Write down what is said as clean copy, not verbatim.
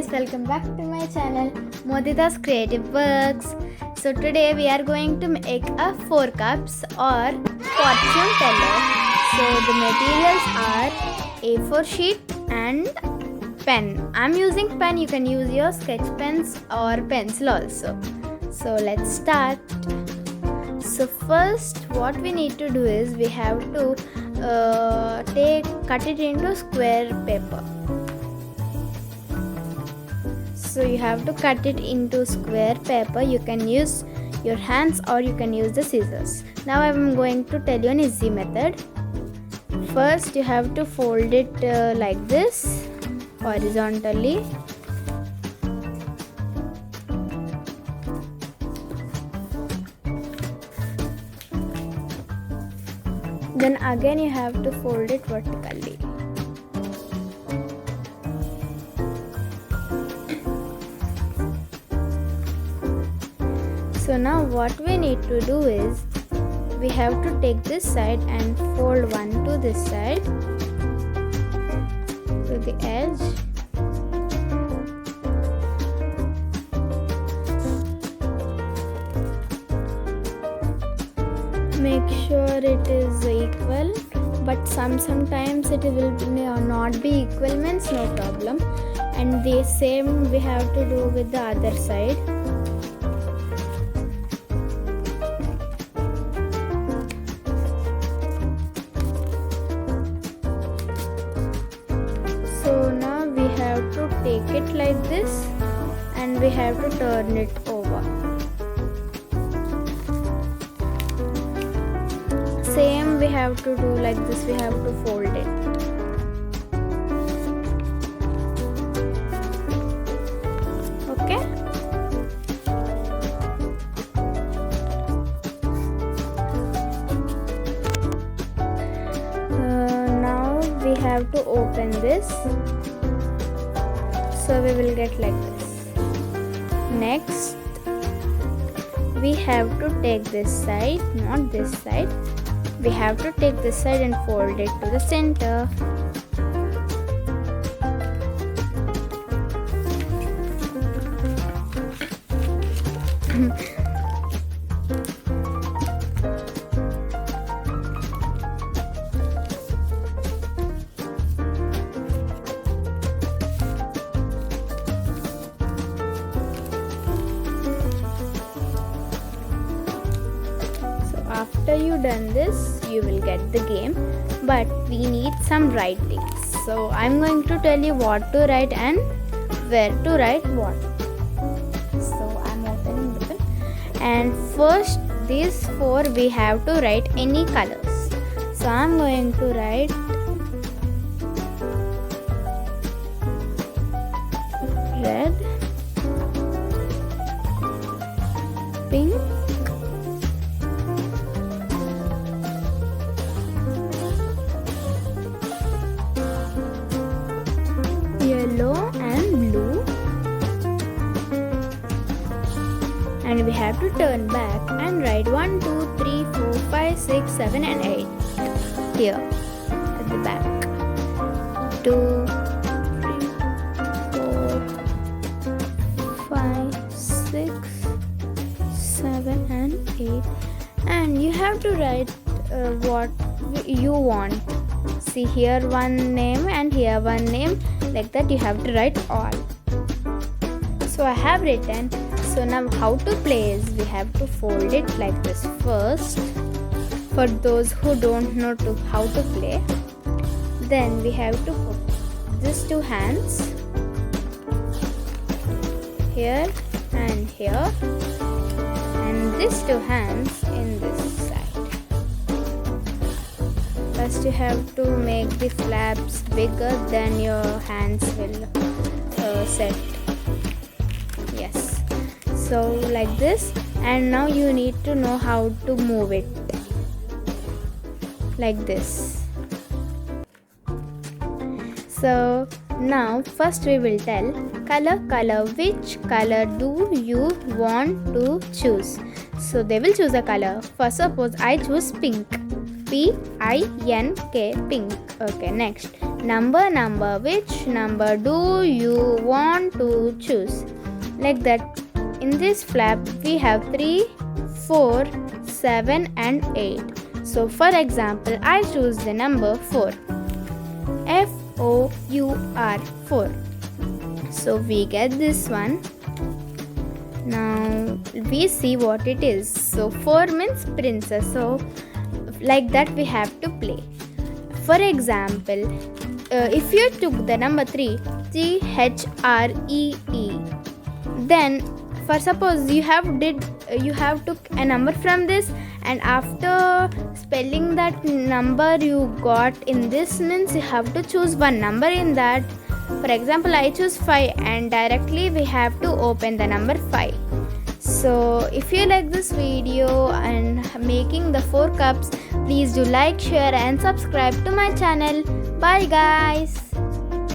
guys, welcome back to my channel Modhita's Creative Works. So today we are going to make a 4 cups or fortune teller. So the materials are A4 sheet and pen. I'm using pen, you can use your sketch pens or pencil also. So let's start. So first what we need to do is we have to cut it into square paper. So you have to cut it into square paper. You can use your hands or you can use the scissors. Now I am going to tell you an easy method. First you have to fold it like this horizontally. Then again you have to fold it vertically. So now what we need to do is we have to take this side and fold one to this side to the edge. Make sure it is equal, but sometimes it will not be equal, means no problem. And the same we have to do with the other side. So now we have to take it like this and we have to turn it over. Same we have to do like this, we have to fold it. Okay. Now we have to open this. So we will get like this. Next we have to take this side, not this side. We have to take this side and fold it to the center. After you done this, you will get the game, but we need some writing. So I'm going to tell you what to write and where to write what. So I'm opening the pen, and first these 4 we have to write any colors. So I'm going to write red, pink, yellow and blue, and we have to turn back and write 1, 2, 3, 4, 5, 6, 7 and 8 here at the back. 2, 3, 4, 5, 6, 7 and 8, and you have to write what you want. See, here one name and here one name, like that you have to write all. So I have written. So now how to play is we have to fold it like this first, for those who don't know how to play. Then we have to put these 2 hands here and here, and these 2 hands in this side. First you have to make the flaps bigger, then your hands will set. Yes, so like this. And now you need to know how to move it like this. So now first we will tell color, which color do you want to choose. So they will choose a color. For suppose I choose pink, P-I-N-K, pink. Okay, next number, which number do you want to choose? Like that, in this flap we have 3, 4, 7 and 8. So for example, I choose the number 4. F-O-U-R, 4. So we get this one. Now we see what it is. So 4 means princess. So like that we have to play. For example, if you took the number 3, Three, then for suppose you have took a number from this, and after spelling that number you got in this, means you have to choose one number in that. For example, I choose 5 and directly we have to open the number 5. So if you like this video and making the 4 cups, please do like, share and subscribe to my channel. Bye guys.